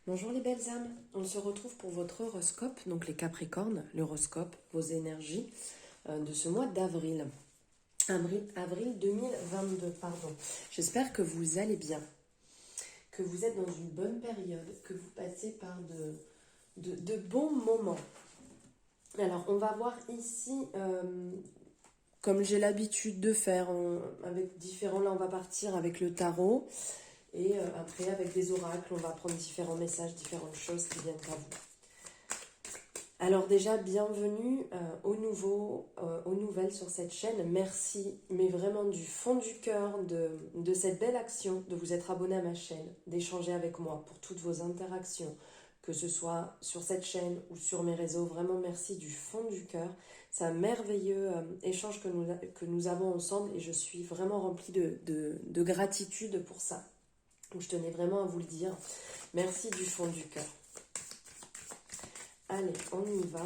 Bonjour les belles âmes, on se retrouve pour votre horoscope, donc les Capricornes, l'horoscope, vos énergies de ce mois d'avril. Avril 2022, pardon. J'espère que vous allez bien, que vous êtes dans une bonne période, que vous passez par de bons moments. Alors on va voir ici, comme j'ai l'habitude de faire, avec différents, là on va partir avec le tarot. Et après, avec des oracles, on va prendre différents messages, différentes choses qui viennent à vous. Alors déjà, bienvenue aux nouvelles sur cette chaîne. Merci, mais vraiment du fond du cœur de cette belle action, de vous être abonné à ma chaîne, d'échanger avec moi pour toutes vos interactions, que ce soit sur cette chaîne ou sur mes réseaux. Vraiment, merci du fond du cœur. C'est un merveilleux échange que nous avons ensemble et je suis vraiment remplie de gratitude pour ça. Donc je tenais vraiment à vous le dire. Merci du fond du cœur. Allez, on y va.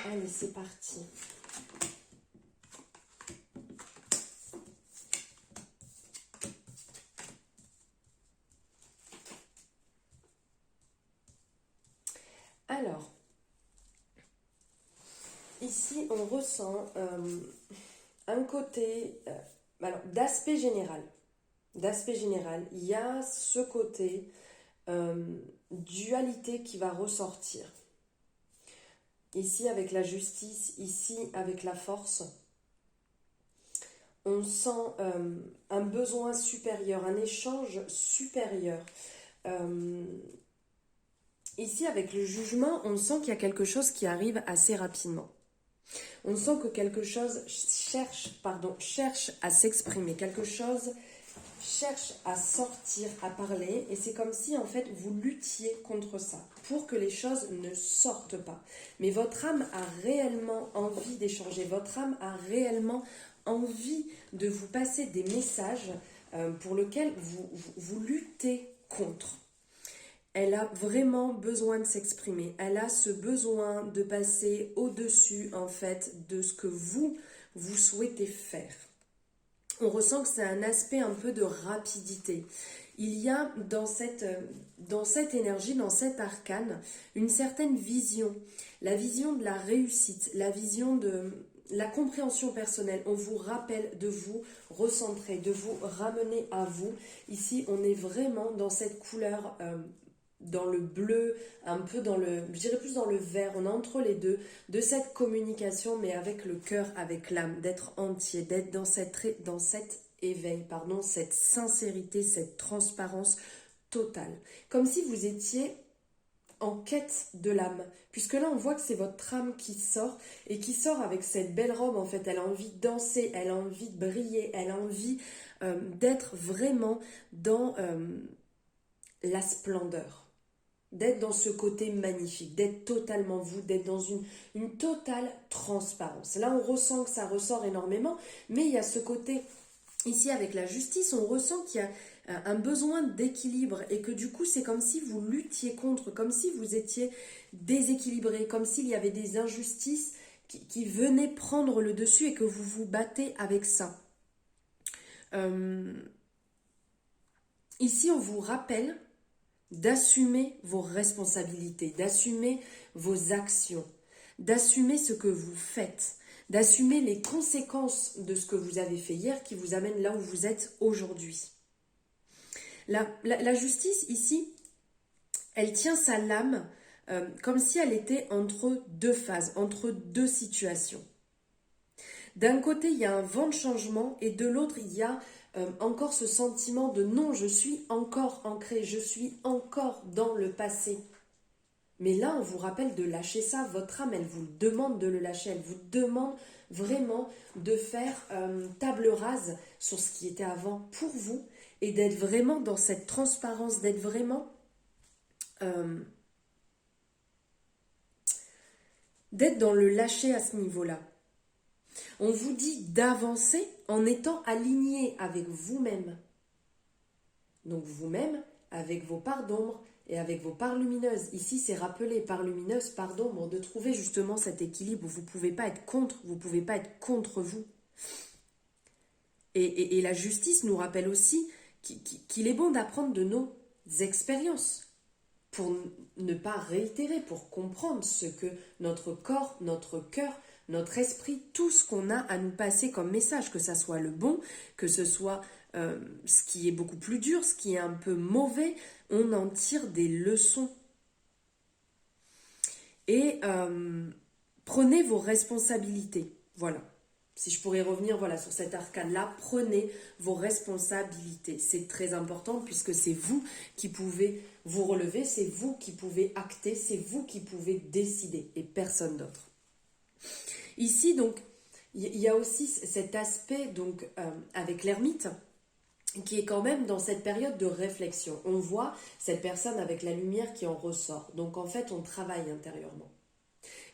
Allez, c'est parti. Alors, ici, on ressent un côté, alors d'aspect général. D'aspect général, il y a ce côté dualité qui va ressortir. Ici, avec la justice, ici, avec la force. On sent un besoin supérieur, un échange supérieur. Ici, avec le jugement, on sent qu'il y a quelque chose qui arrive assez rapidement. On sent que quelque chose cherche à s'exprimer, quelque chose cherche à sortir, à parler, et c'est comme si en fait vous luttiez contre ça, pour que les choses ne sortent pas. Mais votre âme a réellement envie d'échanger, votre âme a réellement envie de vous passer des messages pour lesquels vous luttez contre. Elle a vraiment besoin de s'exprimer. Elle a ce besoin de passer au-dessus, en fait, de ce que vous souhaitez faire. On ressent que c'est un aspect un peu de rapidité. Il y a dans cette énergie, dans cet arcane, une certaine vision. La vision de la réussite, la vision de la compréhension personnelle. On vous rappelle de vous recentrer, de vous ramener à vous. Ici, on est vraiment dans cette couleur dans le bleu, un peu dans le, je dirais plus dans le vert, on est entre les deux, de cette communication, mais avec le cœur, avec l'âme, d'être entier, d'être dans cet éveil, pardon, cette sincérité, cette transparence totale. Comme si vous étiez en quête de l'âme, puisque là on voit que c'est votre âme qui sort, et qui sort avec cette belle robe, en fait, elle a envie de danser, elle a envie de briller, elle a envie d'être vraiment dans la splendeur. D'être dans ce côté magnifique, d'être totalement vous, d'être dans une totale transparence. Là, on ressent que ça ressort énormément, mais il y a ce côté, ici avec la justice, on ressent qu'il y a un besoin d'équilibre et que du coup, c'est comme si vous luttiez contre, comme si vous étiez déséquilibré, comme s'il y avait des injustices qui venaient prendre le dessus et que vous vous battez avec ça. Ici, on vous rappelle d'assumer vos responsabilités, d'assumer vos actions, d'assumer ce que vous faites, d'assumer les conséquences de ce que vous avez fait hier qui vous amène là où vous êtes aujourd'hui. La justice ici, elle tient sa lame comme si elle était entre deux phases, entre deux situations. D'un côté, il y a un vent de changement et de l'autre, il y a encore ce sentiment de non, je suis encore ancré, je suis encore dans le passé. Mais là, on vous rappelle de lâcher ça. Votre âme, elle vous demande de le lâcher. Elle vous demande vraiment de faire table rase sur ce qui était avant pour vous et d'être vraiment dans cette transparence, d'être vraiment... d'être dans le lâcher à ce niveau-là. On vous dit d'avancer en étant aligné avec vous-même. Donc vous-même, avec vos parts d'ombre et avec vos parts lumineuses. Ici, c'est rappelé, parts lumineuses, parts d'ombre, de trouver justement cet équilibre où vous ne pouvez pas être contre, vous ne pouvez pas être contre vous. Et la justice nous rappelle aussi qu'il est bon d'apprendre de nos expériences pour ne pas réitérer, pour comprendre ce que notre corps, notre cœur, notre esprit, tout ce qu'on a à nous passer comme message, que ça soit le bon, que ce soit ce qui est beaucoup plus dur, ce qui est un peu mauvais, on en tire des leçons. Et prenez vos responsabilités. Voilà. Si je pourrais revenir sur cet arcane-là, prenez vos responsabilités. C'est très important puisque c'est vous qui pouvez vous relever, c'est vous qui pouvez acter, c'est vous qui pouvez décider et personne d'autre. Ici, donc, il y a aussi cet aspect donc, avec l'ermite qui est quand même dans cette période de réflexion. On voit cette personne avec la lumière qui en ressort. Donc en fait, on travaille intérieurement.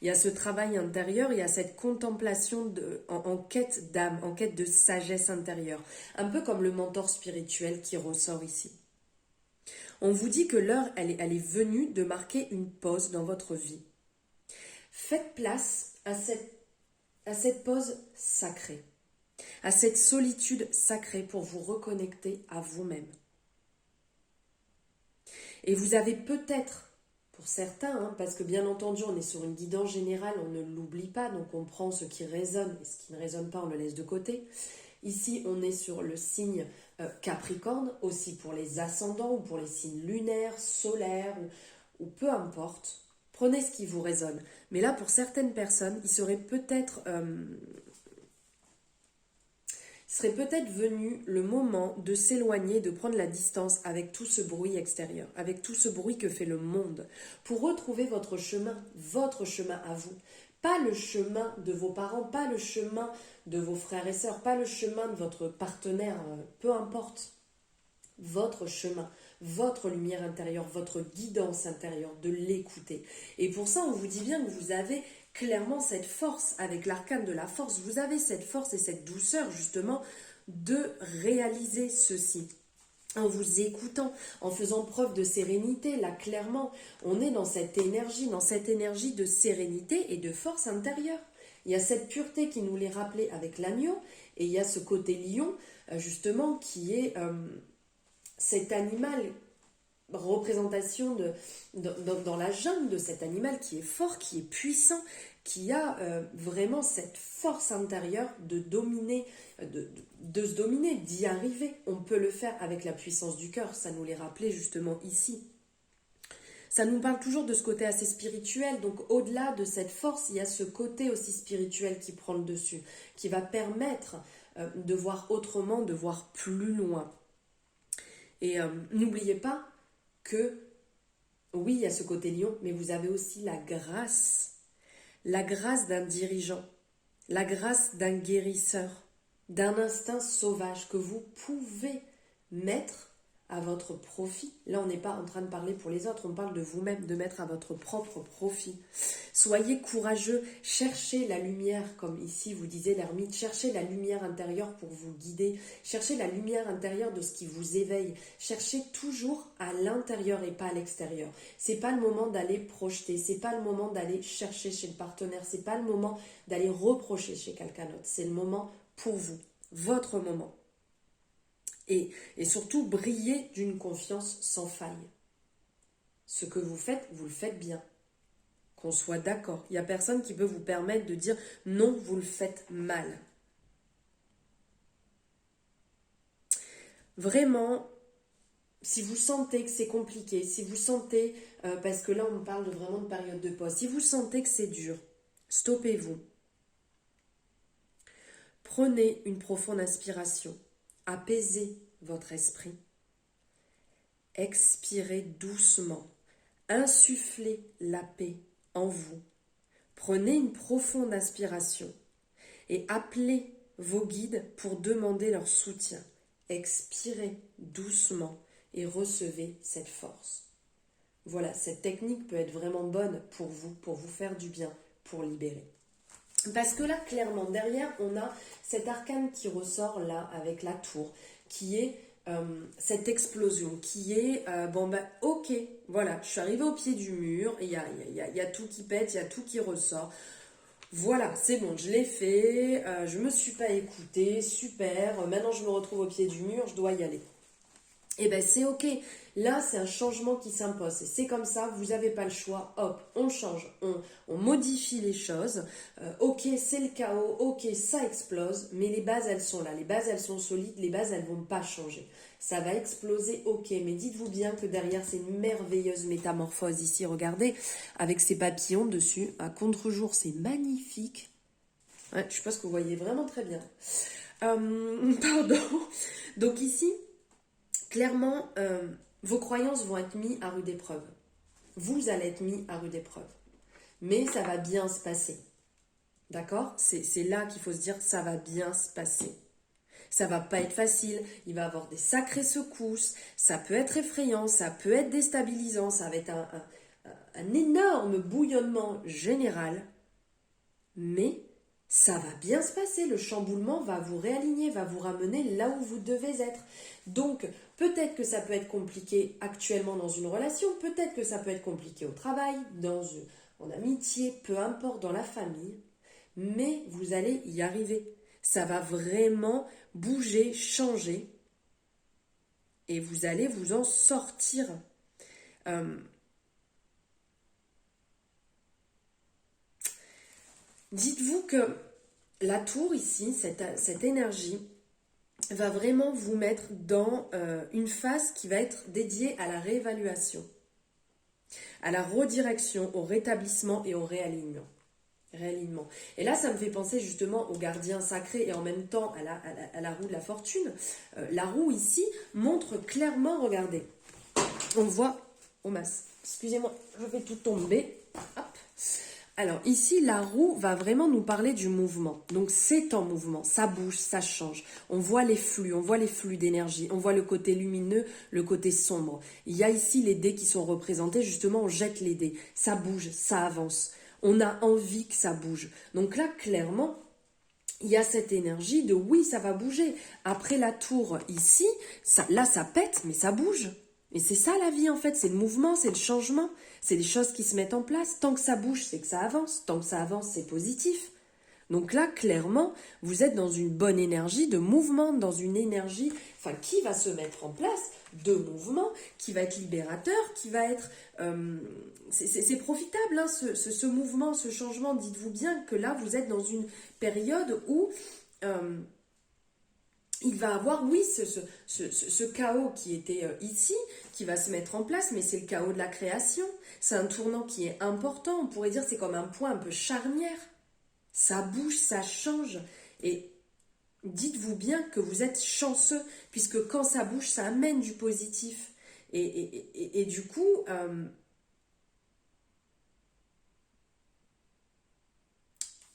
Il y a ce travail intérieur, il y a cette contemplation en quête d'âme, en quête de sagesse intérieure. Un peu comme le mentor spirituel qui ressort ici. On vous dit que l'heure, elle est venue de marquer une pause dans votre vie. Faites place à cette pause sacrée, à cette solitude sacrée pour vous reconnecter à vous-même. Et vous avez peut-être, pour certains, parce que bien entendu on est sur une guidance générale, on ne l'oublie pas, donc on prend ce qui résonne et ce qui ne résonne pas on le laisse de côté. Ici on est sur le signe Capricorne, aussi pour les ascendants ou pour les signes lunaires, solaires ou peu importe. Prenez ce qui vous résonne. Mais là pour certaines personnes, il serait peut-être venu le moment de s'éloigner, de prendre la distance avec tout ce bruit extérieur, avec tout ce bruit que fait le monde, pour retrouver votre chemin à vous. Pas le chemin de vos parents, pas le chemin de vos frères et sœurs, pas le chemin de votre partenaire, peu importe. Votre chemin, votre lumière intérieure, votre guidance intérieure, de l'écouter. Et pour ça, on vous dit bien que vous avez clairement cette force, avec l'arcane de la force, vous avez cette force et cette douceur justement de réaliser ceci. En vous écoutant, en faisant preuve de sérénité, là clairement, on est dans cette énergie de sérénité et de force intérieure. Il y a cette pureté qui nous l'est rappelée avec l'agneau, et il y a ce côté lion, justement, qui est cet animal, représentation dans la jungle de cet animal qui est fort, qui est puissant, qui a vraiment cette force intérieure de dominer, de se dominer, d'y arriver. On peut le faire avec la puissance du cœur, ça nous l'est rappelé justement ici. Ça nous parle toujours de ce côté assez spirituel, donc au-delà de cette force, il y a ce côté aussi spirituel qui prend le dessus, qui va permettre de voir autrement, de voir plus loin. Et n'oubliez pas que, oui, il y a ce côté lion, mais vous avez aussi la grâce d'un dirigeant, la grâce d'un guérisseur, d'un instinct sauvage que vous pouvez mettre à votre profit. Là, on n'est pas en train de parler pour les autres, on parle de vous-même, de mettre à votre propre profit. Soyez courageux, cherchez la lumière, comme ici vous disait l'ermite, cherchez la lumière intérieure pour vous guider, cherchez la lumière intérieure de ce qui vous éveille, cherchez toujours à l'intérieur et pas à l'extérieur. C'est pas le moment d'aller projeter, c'est pas le moment d'aller chercher chez le partenaire, c'est pas le moment d'aller reprocher chez quelqu'un d'autre, c'est le moment pour vous, votre moment. Et surtout, briller d'une confiance sans faille. Ce que vous le faites bien. Qu'on soit d'accord. Il n'y a personne qui peut vous permettre de dire non, vous le faites mal. Vraiment, si vous sentez que c'est compliqué, si vous sentez, parce que là on parle vraiment de période de pause, si vous sentez que c'est dur, stoppez-vous. Prenez une profonde inspiration. Apaisez votre esprit. Expirez doucement. Insufflez la paix en vous. Prenez une profonde inspiration et appelez vos guides pour demander leur soutien. Expirez doucement et recevez cette force. Voilà, cette technique peut être vraiment bonne pour vous faire du bien, pour libérer. Parce que là, clairement, derrière, on a cet arcane qui ressort là avec la tour, qui est cette explosion, qui est, bon ben ok, voilà, je suis arrivée au pied du mur, il y a tout qui pète, il y a tout qui ressort. Voilà, c'est bon, je l'ai fait, je me suis pas écoutée, super, maintenant je me retrouve au pied du mur, je dois y aller. Eh ben c'est ok, là c'est un changement qui s'impose, et c'est comme ça, vous n'avez pas le choix, hop, on change, on modifie les choses, ok c'est le chaos, ok ça explose, mais les bases elles sont là, les bases elles sont solides, les bases elles vont pas changer, ça va exploser, ok, mais dites-vous bien que derrière c'est une merveilleuse métamorphose ici, regardez, avec ces papillons dessus, à contre-jour, c'est magnifique, ouais, je pense que vous voyez vraiment très bien, pardon, donc ici, clairement, vos croyances vont être mises à rude épreuve. Vous allez être mis à rude épreuve. Mais ça va bien se passer. D'accord? C'est là qu'il faut se dire, ça va bien se passer. Ça va pas être facile, il va y avoir des sacrées secousses, ça peut être effrayant, ça peut être déstabilisant, ça va être un énorme bouillonnement général, mais ça va bien se passer, le chamboulement va vous réaligner, va vous ramener là où vous devez être. Donc, peut-être que ça peut être compliqué actuellement dans une relation, peut-être que ça peut être compliqué au travail, en amitié, peu importe, dans la famille, mais vous allez y arriver. Ça va vraiment bouger, changer, et vous allez vous en sortir. Dites-vous que la tour ici, cette énergie, va vraiment vous mettre dans une phase qui va être dédiée à la réévaluation, à la redirection, au rétablissement et au réalignement. Et là, ça me fait penser justement au gardien sacré et en même temps à la roue de la fortune. La roue ici montre clairement, regardez, on voit, oh mince, excusez-moi, je fais tout tomber, hop. Alors ici, la roue va vraiment nous parler du mouvement. Donc c'est en mouvement, ça bouge, ça change. On voit les flux d'énergie, on voit le côté lumineux, le côté sombre. Il y a ici les dés qui sont représentés, justement on jette les dés. Ça bouge, ça avance. On a envie que ça bouge. Donc là, clairement, il y a cette énergie de oui, ça va bouger. Après la tour ici, là ça pète, mais ça bouge. Et c'est ça la vie en fait, c'est le mouvement, c'est le changement, c'est des choses qui se mettent en place. Tant que ça bouge, c'est que ça avance. Tant que ça avance, c'est positif. Donc là, clairement, vous êtes dans une bonne énergie de mouvement, dans une énergie qui va se mettre en place de mouvement, qui va être libérateur, qui va être... c'est profitable, hein, ce mouvement, ce changement. Dites-vous bien que là, vous êtes dans une période où... il va avoir, oui, ce chaos qui était ici, qui va se mettre en place, mais c'est le chaos de la création. C'est un tournant qui est important. On pourrait dire c'est comme un point un peu charnière. Ça bouge, ça change. Et dites-vous bien que vous êtes chanceux, puisque quand ça bouge, ça amène du positif. Et du coup,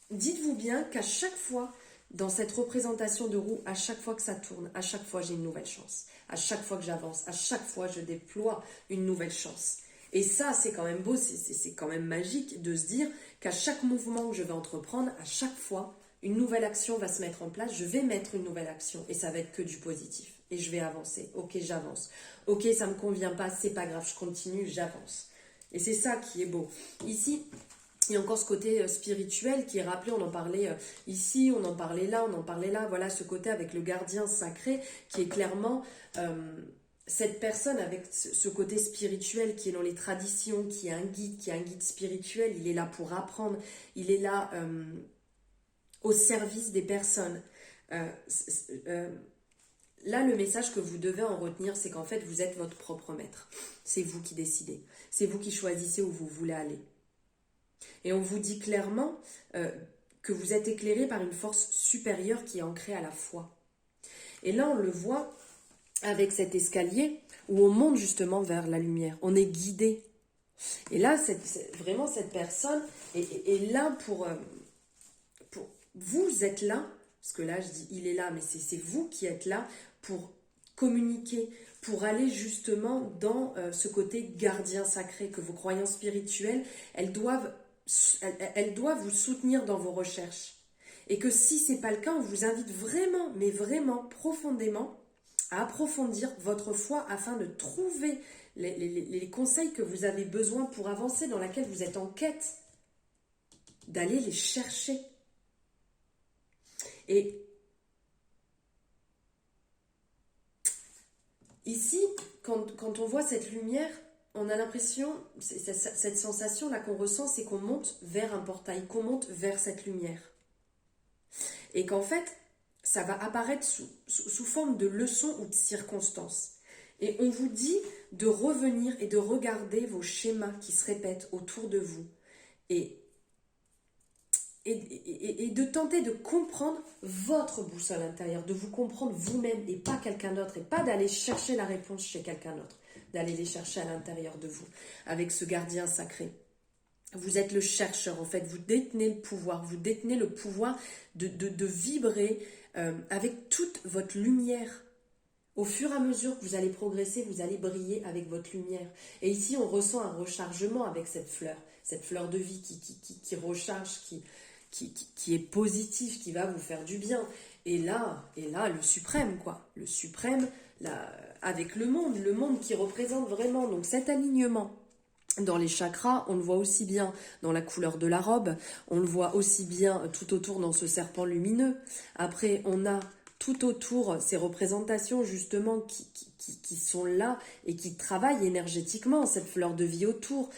dites-vous bien qu'à chaque fois, dans cette représentation de roue, à chaque fois que ça tourne, à chaque fois j'ai une nouvelle chance. À chaque fois que j'avance, à chaque fois je déploie une nouvelle chance. Et ça, c'est quand même beau, c'est quand même magique de se dire qu'à chaque mouvement que je vais entreprendre, à chaque fois, une nouvelle action va se mettre en place, je vais mettre une nouvelle action et ça va être que du positif. Et je vais avancer. Ok, j'avance. Ok, ça ne me convient pas, c'est pas grave, je continue, j'avance. Et c'est ça qui est beau. Ici, il y a encore ce côté spirituel qui est rappelé, on en parlait ici, on en parlait là, voilà ce côté avec le gardien sacré qui est clairement cette personne avec ce côté spirituel qui est dans les traditions, qui est un guide spirituel, il est là pour apprendre, il est là au service des personnes. Là, le message que vous devez en retenir, c'est qu'en fait, vous êtes votre propre maître. C'est vous qui décidez. C'est vous qui choisissez où vous voulez aller. Et on vous dit clairement que vous êtes éclairé par une force supérieure qui est ancrée à la foi. Et là, on le voit avec cet escalier où on monte justement vers la lumière. On est guidé. Et là, vraiment, cette personne est là pour... Vous êtes là, parce que là, je dis il est là, mais c'est vous qui êtes là pour communiquer, pour aller justement dans ce côté gardien sacré, que vos croyances spirituelles, elles doivent elle doit vous soutenir dans vos recherches. Et que si ce n'est pas le cas, on vous invite vraiment, mais vraiment profondément, à approfondir votre foi afin de trouver les conseils que vous avez besoin pour avancer, dans laquelle vous êtes en quête, d'aller les chercher. Et ici, quand on voit cette lumière, on a l'impression, cette sensation-là qu'on ressent, c'est qu'on monte vers un portail, qu'on monte vers cette lumière. Et qu'en fait, ça va apparaître sous forme de leçons ou de circonstances. Et on vous dit de revenir et de regarder vos schémas qui se répètent autour de vous. Et de tenter de comprendre votre boussole intérieure, de vous comprendre vous-même et pas quelqu'un d'autre, et pas d'aller chercher la réponse chez quelqu'un d'autre, d'aller les chercher à l'intérieur de vous, avec ce gardien sacré. Vous êtes le chercheur, en fait, vous détenez le pouvoir de vibrer avec toute votre lumière. Au fur et à mesure que vous allez progresser, vous allez briller avec votre lumière. Et ici, on ressent un rechargement avec cette fleur de vie qui recharge, qui est positif, qui va vous faire du bien. Et là, le suprême, quoi. Le suprême, là, avec le monde qui représente vraiment donc cet alignement. Dans les chakras, on le voit aussi bien dans la couleur de la robe, on le voit aussi bien tout autour dans ce serpent lumineux. Après, on a tout autour ces représentations justement qui sont là et qui travaillent énergétiquement, cette fleur de vie autour,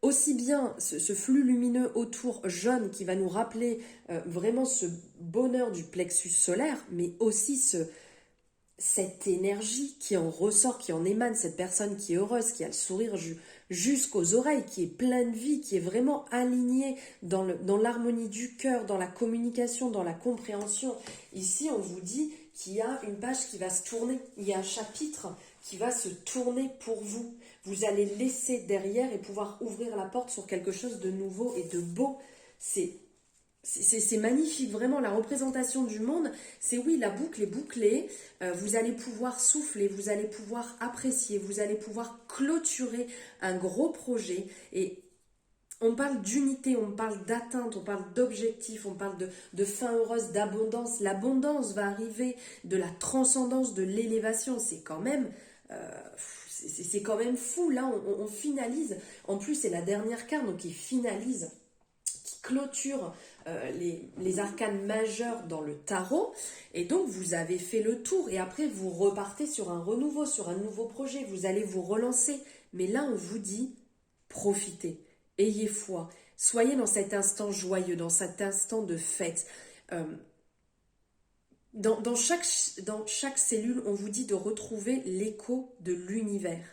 aussi bien ce flux lumineux autour jaune qui va nous rappeler vraiment ce bonheur du plexus solaire, mais aussi cette énergie qui en ressort, qui en émane, cette personne qui est heureuse, qui a le sourire jusqu'aux oreilles, qui est pleine de vie, qui est vraiment alignée dans l'harmonie du cœur, dans la communication, dans la compréhension. Ici, on vous dit qu'il y a une page qui va se tourner, il y a un chapitre qui va se tourner pour vous. Vous allez laisser derrière et pouvoir ouvrir la porte sur quelque chose de nouveau et de beau. C'est magnifique, vraiment, la représentation du monde, c'est oui, la boucle est bouclée, vous allez pouvoir souffler, vous allez pouvoir apprécier, vous allez pouvoir clôturer un gros projet. Et on parle d'unité, on parle d'atteinte, on parle d'objectif, on parle de fin heureuse, d'abondance. L'abondance va arriver, de la transcendance, de l'élévation, c'est quand même... c'est quand même fou, là on finalise, en plus c'est la dernière carte, donc il finalise, qui clôture les arcanes majeures dans le tarot, et donc vous avez fait le tour, et après vous repartez sur un renouveau, sur un nouveau projet, vous allez vous relancer, mais là on vous dit, profitez, ayez foi, soyez dans cet instant joyeux, dans cet instant de fête. Dans chaque cellule, on vous dit de retrouver l'écho de l'univers.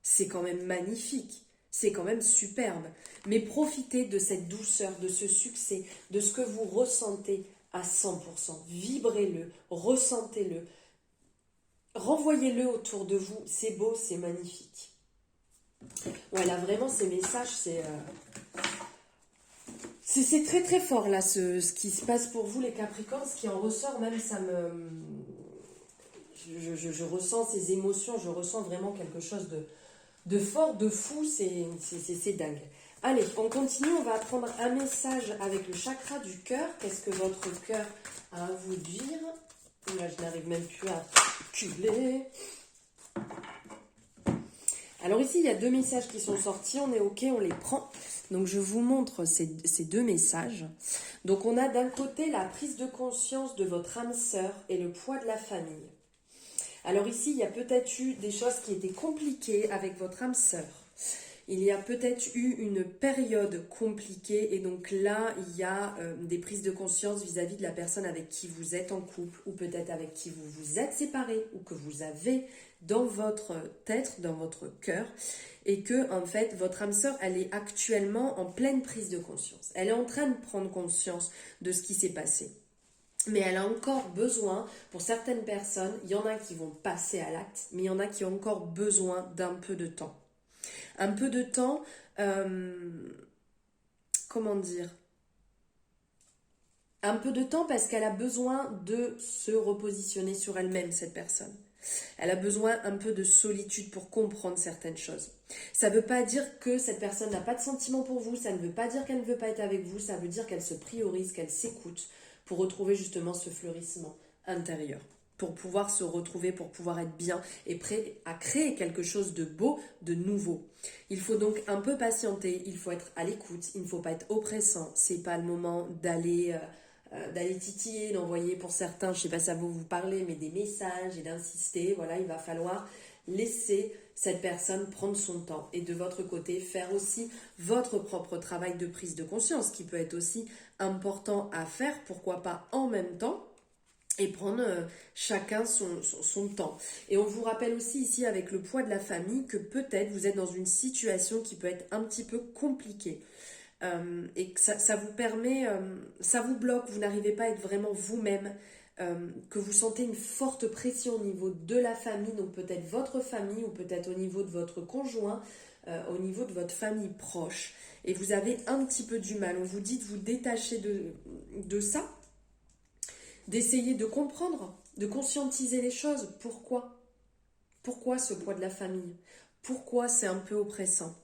C'est quand même magnifique. C'est quand même superbe. Mais profitez de cette douceur, de ce succès, de ce que vous ressentez à 100%. Vibrez-le, ressentez-le. Renvoyez-le autour de vous. C'est beau, c'est magnifique. Ouais, là, vraiment, ces messages, c'est très très fort, là, ce qui se passe pour vous, les Capricornes. Ce qui en ressort, même, ça me... Je ressens ces émotions, je ressens vraiment quelque chose de fort, de fou, c'est dingue. Allez, on continue, on va prendre un message avec le chakra du cœur. Qu'est-ce que votre cœur a à vous dire? Là, je n'arrive même plus à calculer. Alors ici, il y a deux messages qui sont sortis, on est OK, on les prend. Donc je vous montre ces deux messages. Donc on a d'un côté la prise de conscience de votre âme sœur et le poids de la famille. Alors ici, il y a peut-être eu des choses qui étaient compliquées avec votre âme sœur. Il y a peut-être eu une période compliquée et donc là, il y a des prises de conscience vis-à-vis de la personne avec qui vous êtes en couple ou peut-être avec qui vous vous êtes séparés ou que vous avez dans votre tête, dans votre cœur et que en fait, votre âme sœur, elle est actuellement en pleine prise de conscience. Elle est en train de prendre conscience de ce qui s'est passé. Mais elle a encore besoin, pour certaines personnes, il y en a qui vont passer à l'acte, mais il y en a qui ont encore besoin d'un peu de temps. Un peu de temps, comment dire? Un peu de temps parce qu'elle a besoin de se repositionner sur elle-même, cette personne. Elle a besoin un peu de solitude pour comprendre certaines choses. Ça ne veut pas dire que cette personne n'a pas de sentiment pour vous, ça ne veut pas dire qu'elle ne veut pas être avec vous, ça veut dire qu'elle se priorise, qu'elle s'écoute pour retrouver justement ce fleurissement intérieur, pour pouvoir se retrouver, pour pouvoir être bien et prêt à créer quelque chose de beau, de nouveau. Il faut donc un peu patienter, il faut être à l'écoute, il ne faut pas être oppressant, c'est pas le moment d'aller titiller, d'envoyer pour certains, je sais pas si ça vous parler, mais des messages et d'insister. Voilà, il va falloir laisser cette personne prendre son temps et de votre côté faire aussi votre propre travail de prise de conscience qui peut être aussi important à faire, pourquoi pas en même temps, et prendre chacun son temps. Et on vous rappelle aussi ici avec le poids de la famille que peut-être vous êtes dans une situation qui peut être un petit peu compliquée. Et que ça vous permet, ça vous bloque, vous n'arrivez pas à être vraiment vous-même, que vous sentez une forte pression au niveau de la famille, donc peut-être votre famille ou peut-être au niveau de votre conjoint, au niveau de votre famille proche, et vous avez un petit peu du mal. On vous dit de vous détacher de ça, d'essayer de comprendre, de conscientiser les choses. Pourquoi ce poids de la famille? Pourquoi c'est un peu oppressant?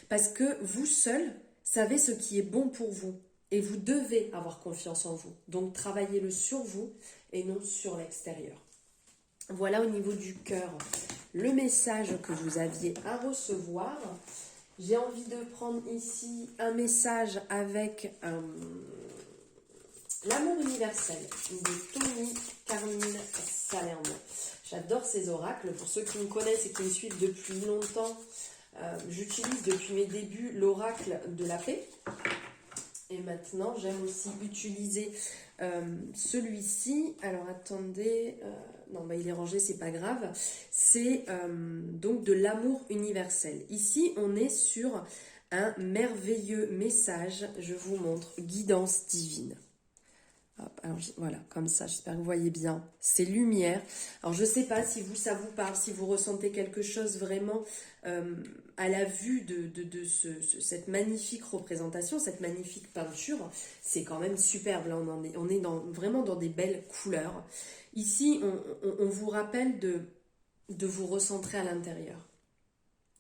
Parce que vous seul savez ce qui est bon pour vous et vous devez avoir confiance en vous. Donc travaillez-le sur vous et non sur l'extérieur. Voilà au niveau du cœur le message que vous aviez à recevoir. J'ai envie de prendre ici un message avec l'amour universel de Tony Carmine Salerno. J'adore ces oracles. Pour ceux qui me connaissent et qui me suivent depuis longtemps, j'utilise depuis mes débuts l'oracle de la paix. Et maintenant, j'aime aussi utiliser celui-ci. Alors, attendez. Non, il est rangé, c'est pas grave. C'est donc de l'amour universel. Ici, on est sur un merveilleux message. Je vous montre. Guidance divine. Hop, alors voilà, comme ça, j'espère que vous voyez bien. C'est lumière. Alors, je ne sais pas si vous, ça vous parle, si vous ressentez quelque chose vraiment à la vue de cette magnifique représentation, cette magnifique peinture. C'est quand même superbe. Là, on est vraiment dans des belles couleurs. Ici, on vous rappelle de vous recentrer à l'intérieur.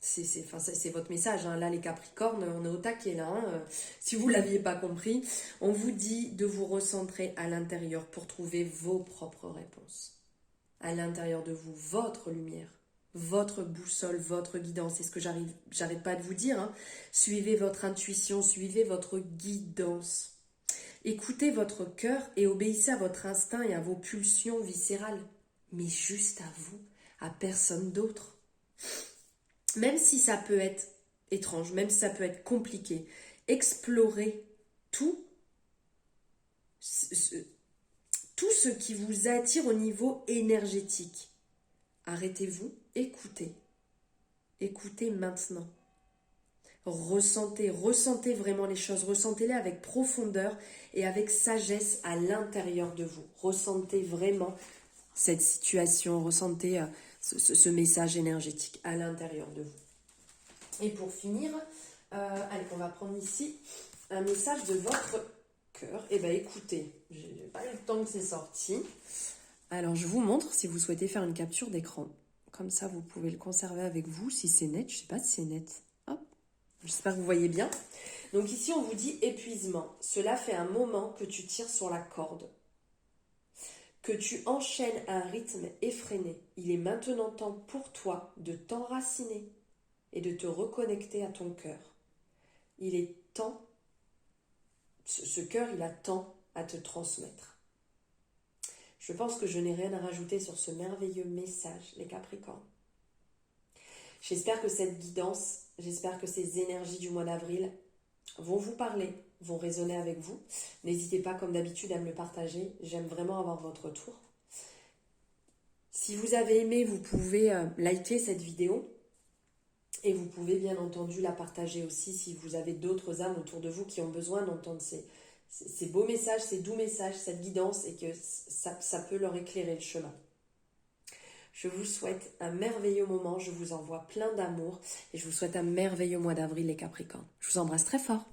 C'est votre message, hein. Là les Capricornes, on est au taquet là, hein. Si vous ne l'aviez pas compris, on vous dit de vous recentrer à l'intérieur pour trouver vos propres réponses. À l'intérieur de vous, votre lumière, votre boussole, votre guidance. C'est ce que j'arrête pas de vous dire, hein. Suivez votre intuition, suivez votre guidance. Écoutez votre cœur et obéissez à votre instinct et à vos pulsions viscérales. Mais juste à vous, à personne d'autre. Même si ça peut être étrange, même si ça peut être compliqué, explorez tout ce qui vous attire au niveau énergétique. Arrêtez-vous, écoutez. Écoutez maintenant. Ressentez vraiment les choses. Ressentez-les avec profondeur et avec sagesse à l'intérieur de vous. Ressentez vraiment cette situation, ressentez ce message énergétique à l'intérieur de vous. Et pour finir, allez, on va prendre ici un message de votre cœur. Eh bien, écoutez, j'ai pas eu le temps que c'est sorti. Alors, je vous montre si vous souhaitez faire une capture d'écran. Comme ça, vous pouvez le conserver avec vous si c'est net. Je ne sais pas si c'est net. Hop. J'espère que vous voyez bien. Donc ici, on vous dit épuisement. Cela fait un moment que tu tires sur la corde, que tu enchaînes un rythme effréné. Il est maintenant temps pour toi de t'enraciner et de te reconnecter à ton cœur. Il est temps, ce cœur, il a tant à te transmettre. Je pense que je n'ai rien à rajouter sur ce merveilleux message, les Capricornes. J'espère que cette guidance, j'espère que ces énergies du mois d'avril vont vous parler, vont résonner avec vous. N'hésitez pas, comme d'habitude, à me le partager. J'aime vraiment avoir votre retour. Si vous avez aimé, vous pouvez liker cette vidéo. Et vous pouvez bien entendu la partager aussi si vous avez d'autres âmes autour de vous qui ont besoin d'entendre ces beaux messages, ces doux messages, cette guidance et que ça peut leur éclairer le chemin. Je vous souhaite un merveilleux moment, je vous envoie plein d'amour et je vous souhaite un merveilleux mois d'avril les Capricornes. Je vous embrasse très fort.